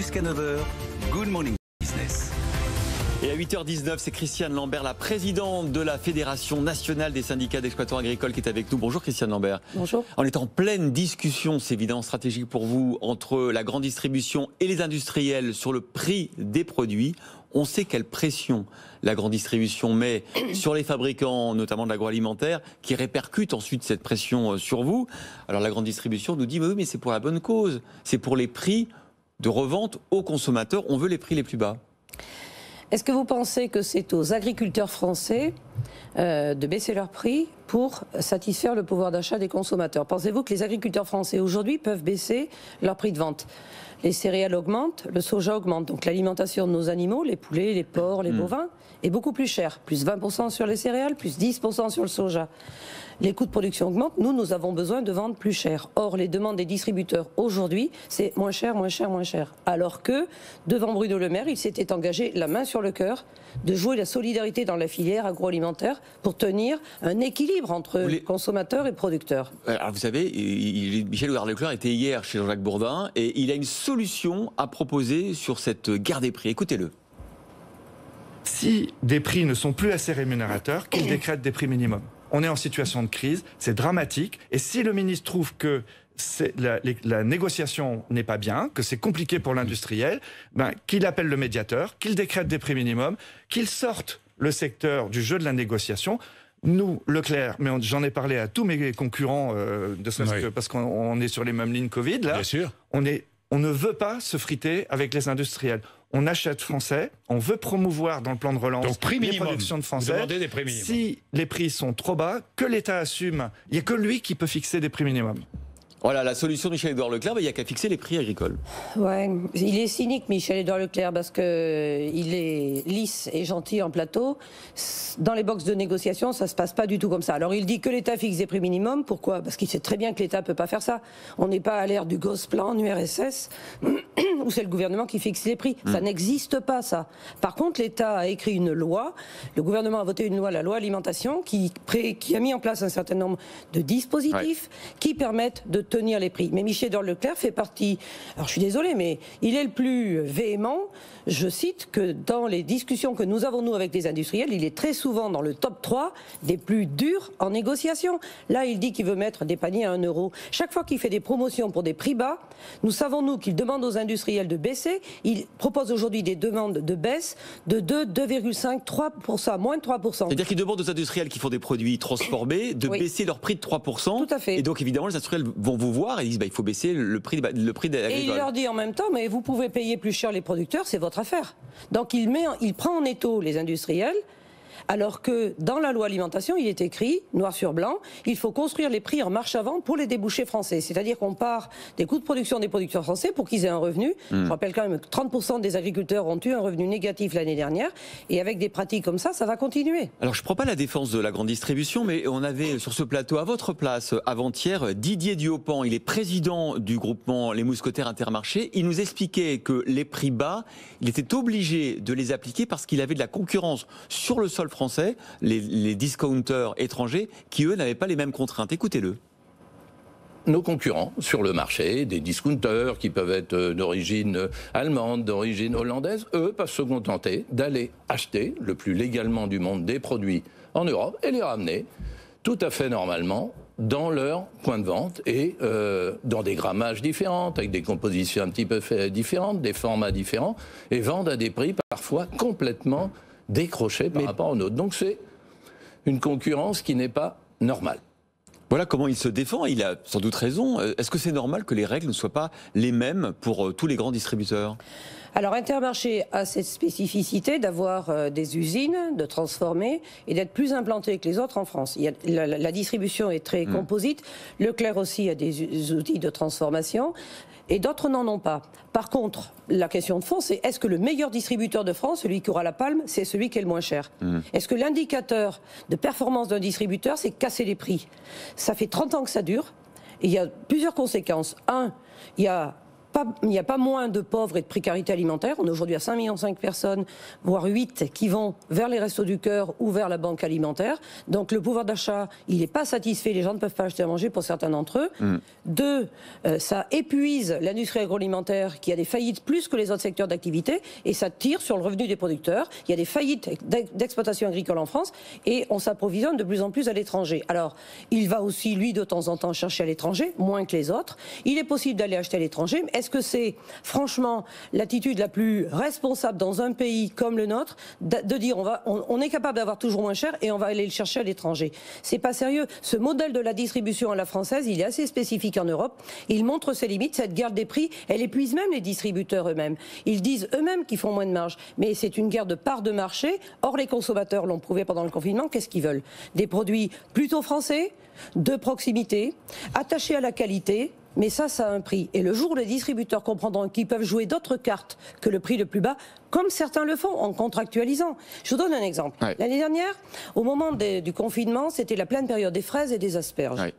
Jusqu'à 9h, Good Morning Business. Et à 8h19, c'est Christiane Lambert, la présidente de la Fédération nationale des syndicats d'exploitants agricoles qui est avec nous. Bonjour Christiane Lambert. Bonjour. On est en pleine discussion, c'est évidemment stratégique pour vous, entre la grande distribution et les industriels sur le prix des produits. On sait quelle pression la grande distribution met sur les fabricants, notamment de l'agroalimentaire, qui répercute ensuite cette pression sur vous. Alors la grande distribution nous dit, oui, mais c'est pour la bonne cause. C'est pour les prix de revente aux consommateurs. On veut les prix les plus bas. Est-ce que vous pensez que c'est aux agriculteurs français de baisser leurs prix pour satisfaire le pouvoir d'achat des consommateurs? Pensez-vous que les agriculteurs français aujourd'hui peuvent baisser leur prix de vente? Les céréales augmentent, le soja augmente, donc l'alimentation de nos animaux, les poulets, les porcs, les bovins, est beaucoup plus chère. Plus 20% sur les céréales, plus 10% sur le soja. Les coûts de production augmentent, nous avons besoin de vendre plus cher. Or, les demandes des distributeurs aujourd'hui, c'est moins cher, moins cher, moins cher. Alors que, devant Bruno Le Maire, il s'était engagé la main sur le cœur de jouer la solidarité dans la filière agroalimentaire pour tenir un équilibre entre consommateurs et producteurs. Alors vous savez, Michel Houellebecq était hier chez Jean-Jacques Bourdin et il a une solution à proposer sur cette guerre des prix. Écoutez-le. Si des prix ne sont plus assez rémunérateurs, qu'il décrète des prix minimums. On est en situation de crise, c'est dramatique. Et si le ministre trouve que la négociation n'est pas bien, que c'est compliqué pour l'industriel, qu'il appelle le médiateur, qu'il décrète des prix minimums, qu'il sorte le secteur du jeu de la négociation. Nous, Leclerc, mais j'en ai parlé à tous mes concurrents, parce qu'on est sur les mêmes lignes Covid, là. Bien sûr. On ne veut pas se friter avec les industriels. On achète français, on veut promouvoir dans le plan de relance les productions de français. Vous demandez des prix minimums. Si les prix sont trop bas, que l'État assume. Il n'y a que lui qui peut fixer des prix minimums. Voilà, la solution de Michel-Édouard Leclerc, il n'y a qu'à fixer les prix agricoles. Ouais, il est cynique, Michel-Édouard Leclerc, parce qu'il est lisse et gentil en plateau. Dans les boxes de négociation, ça ne se passe pas du tout comme ça. Alors il dit que l'État fixe des prix minimums. Pourquoi? Parce qu'il sait très bien que l'État ne peut pas faire ça. On n'est pas à l'ère du Gosplan, URSS, où c'est le gouvernement qui fixe les prix. Ça n'existe pas, ça. Par contre, l'État a écrit une loi, le gouvernement a voté une loi, la loi alimentation, qui a mis en place un certain nombre de dispositifs qui permettent de tenir les prix. Mais Michel-Édouard Leclerc fait partie, alors je suis désolée, mais il est le plus véhément, je cite, que dans les discussions que nous avons, nous, avec les industriels, il est très souvent dans le top 3 des plus durs en négociation. Là, il dit qu'il veut mettre des paniers à 1 euro. Chaque fois qu'il fait des promotions pour des prix bas, nous savons, nous, qu'il demande aux industriels de baisser. Il propose aujourd'hui des demandes de baisse de 2,5, 3%, moins de 3%. C'est-à-dire qu'il demande aux industriels qui font des produits transformés de baisser leur prix de 3%. Tout à fait. Et donc, évidemment, les industriels vont vous voir et disent il faut baisser le prix agricole. Et il leur dit en même temps, mais vous pouvez payer plus cher les producteurs, c'est votre affaire. Donc il prend en étau les industriels, alors que dans la loi alimentation, il est écrit, noir sur blanc, il faut construire les prix en marche avant pour les débouchés français. C'est-à-dire qu'on part des coûts de production des producteurs français pour qu'ils aient un revenu. Je rappelle quand même que 30% des agriculteurs ont eu un revenu négatif l'année dernière. Et avec des pratiques comme ça va continuer. Alors je ne prends pas la défense de la grande distribution, mais on avait sur ce plateau, à votre place, avant-hier, Didier Duhaupan. Il est président du groupement Les Mousquetaires Intermarché. Il nous expliquait que les prix bas, il était obligé de les appliquer parce qu'il avait de la concurrence sur le sol français, les discounters étrangers, qui eux n'avaient pas les mêmes contraintes. Écoutez-le. Nos concurrents sur le marché, des discounters qui peuvent être d'origine allemande, d'origine hollandaise, eux peuvent se contenter d'aller acheter le plus légalement du monde des produits en Europe et les ramener tout à fait normalement dans leur point de vente et dans des grammages différents, avec des compositions un petit peu différentes, des formats différents, et vendent à des prix parfois complètement décroché par rapport aux nôtres. Donc c'est une concurrence qui n'est pas normale. Voilà comment il se défend, il a sans doute raison. Est-ce que c'est normal que les règles ne soient pas les mêmes pour tous les grands distributeurs ? Alors Intermarché a cette spécificité d'avoir des usines, de transformer et d'être plus implanté que les autres en France. La distribution est très composite. Leclerc aussi a des outils de transformation. Et d'autres n'en ont pas. Par contre, la question de fond, c'est est-ce que le meilleur distributeur de France, celui qui aura la palme, c'est celui qui est le moins cher? Est-ce que l'indicateur de performance d'un distributeur, c'est casser les prix? Ça fait 30 ans que ça dure, et il y a plusieurs conséquences. Un, il y a il n'y a pas moins de pauvres et de précarité alimentaire. On est aujourd'hui à 5,5 millions de personnes, voire 8, qui vont vers les Restos du Cœur ou vers la banque alimentaire. Donc le pouvoir d'achat, il n'est pas satisfait. Les gens ne peuvent pas acheter à manger pour certains d'entre eux. 2, ça épuise l'industrie agroalimentaire qui a des faillites plus que les autres secteurs d'activité et ça tire sur le revenu des producteurs. Il y a des faillites d'exploitation agricole en France et on s'approvisionne de plus en plus à l'étranger. Alors, il va aussi, lui, de temps en temps chercher à l'étranger, moins que les autres. Il est possible d'aller acheter à l'étranger. Est-ce que c'est, franchement, l'attitude la plus responsable dans un pays comme le nôtre, de dire on est capable d'avoir toujours moins cher et on va aller le chercher à l'étranger? C'est pas sérieux. Ce modèle de la distribution à la française, il est assez spécifique en Europe. Il montre ses limites. Cette guerre des prix, elle épuise même les distributeurs eux-mêmes. Ils disent eux-mêmes qu'ils font moins de marge. Mais c'est une guerre de part de marché. Or, les consommateurs l'ont prouvé pendant le confinement. Qu'est-ce qu'ils veulent? Des produits plutôt français, de proximité, attachés à la qualité. Mais ça a un prix. Et le jour où les distributeurs comprendront qu'ils peuvent jouer d'autres cartes que le prix le plus bas, comme certains le font en contractualisant. Je vous donne un exemple. Ouais. L'année dernière, au moment du confinement, c'était la pleine période des fraises et des asperges. Ouais.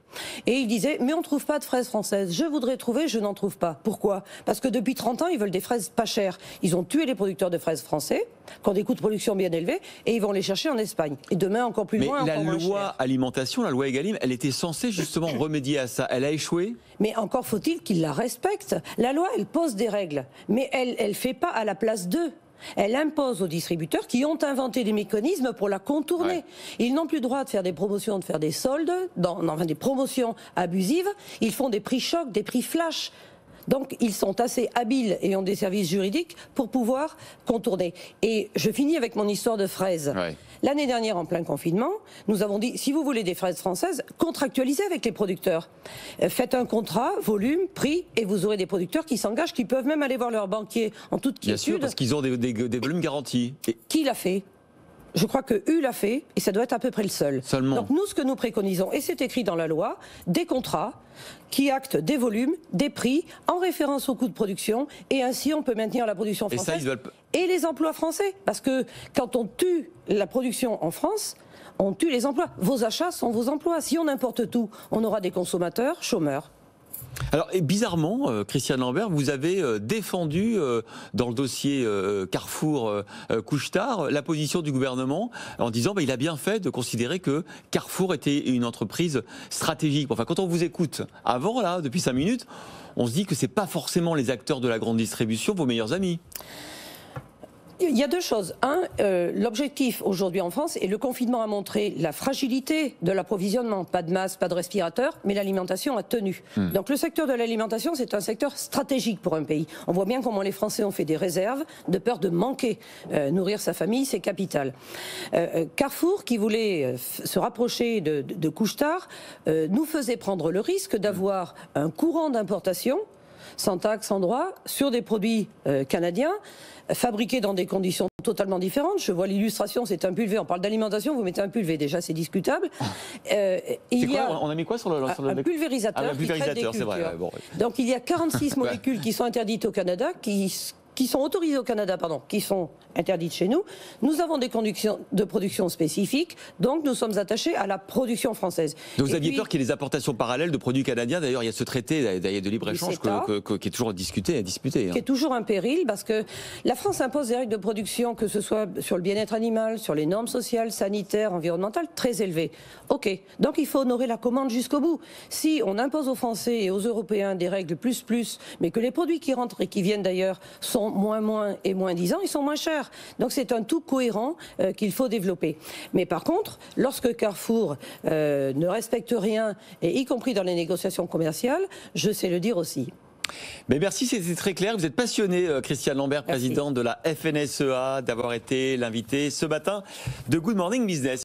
Et ils disaient, mais on ne trouve pas de fraises françaises. Je voudrais trouver, je n'en trouve pas. Pourquoi? Parce que depuis 30 ans, ils veulent des fraises pas chères. Ils ont tué les producteurs de fraises français, qui ont des coûts de production bien élevés, et ils vont les chercher en Espagne. Et demain, encore plus loin, encore moins cher. Mais la loi alimentation, la loi Egalim, elle était censée justement remédier à ça. Elle a échoué? Mais encore faut-il qu'ils la respectent. La loi, elle pose des règles, mais elle ne fait pas à la place d'eux. Elle impose aux distributeurs qui ont inventé des mécanismes pour la contourner. Ouais. Ils n'ont plus le droit de faire des promotions, de faire des soldes, des promotions abusives. Ils font des prix chocs, des prix flash. Donc, ils sont assez habiles et ont des services juridiques pour pouvoir contourner. Et je finis avec mon histoire de fraises. Ouais. L'année dernière, en plein confinement, nous avons dit, si vous voulez des fraises françaises, contractualisez avec les producteurs. Faites un contrat, volume, prix, et vous aurez des producteurs qui s'engagent, qui peuvent même aller voir leur banquier en toute quiétude. Bien sûr, parce qu'ils ont des volumes garantis. Et... Qui l'a fait ? Je crois que U l'a fait, et ça doit être à peu près le seul. Seulement. Donc nous, ce que nous préconisons, et c'est écrit dans la loi, des contrats qui actent des volumes, des prix, en référence au coût de production, et ainsi on peut maintenir la production française et les emplois français. Parce que quand on tue la production en France, on tue les emplois. Vos achats sont vos emplois. Si on importe tout, on aura des consommateurs chômeurs. Alors, et bizarrement, Christiane Lambert, vous avez défendu dans le dossier Carrefour-Couche-Tard la position du gouvernement en disant il a bien fait de considérer que Carrefour était une entreprise stratégique. Enfin, quand on vous écoute avant, là, depuis 5 minutes, on se dit que ce n'est pas forcément les acteurs de la grande distribution vos meilleurs amis. Il y a deux choses. Un, l'objectif aujourd'hui en France, et le confinement a montré la fragilité de l'approvisionnement. Pas de masques, pas de respirateurs, mais l'alimentation a tenu. Donc le secteur de l'alimentation, c'est un secteur stratégique pour un pays. On voit bien comment les Français ont fait des réserves de peur de manquer. Nourrir sa famille, c'est capital. Carrefour, qui voulait se rapprocher de Couche-Tard, nous faisait prendre le risque d'avoir un courant d'importation, sans taxe, sans droit, sur des produits canadiens, fabriqués dans des conditions totalement différentes. Je vois l'illustration, c'est un pulvé. On parle d'alimentation, vous mettez un pulvé, déjà c'est discutable. On a mis quoi sur le un pulvérisateur. Un pulvérisateur, c'est vrai. Ouais, bon. Donc il y a 46 molécules qui sont interdites au Canada, qui sont autorisées au Canada, qui sont interdites chez nous. Nous avons des conditions de production spécifiques, donc nous sommes attachés à la production française. Donc vous aviez peur qu'il y ait des importations parallèles de produits canadiens. D'ailleurs, il y a ce traité de libre-échange qui est toujours discuté et disputé. Qui est toujours un péril, parce que la France impose des règles de production, que ce soit sur le bien-être animal, sur les normes sociales, sanitaires, environnementales, très élevées. Ok, donc il faut honorer la commande jusqu'au bout. Si on impose aux Français et aux Européens des règles plus, mais que les produits qui rentrent et qui viennent d'ailleurs sont moins et moins 10 ans, ils sont moins chers. Donc c'est un tout cohérent qu'il faut développer. Mais par contre, lorsque Carrefour ne respecte rien, et y compris dans les négociations commerciales, je sais le dire aussi. Mais merci, c'était très clair. Vous êtes passionné, Christiane Lambert, présidente de la FNSEA, d'avoir été l'invité ce matin de Good Morning Business.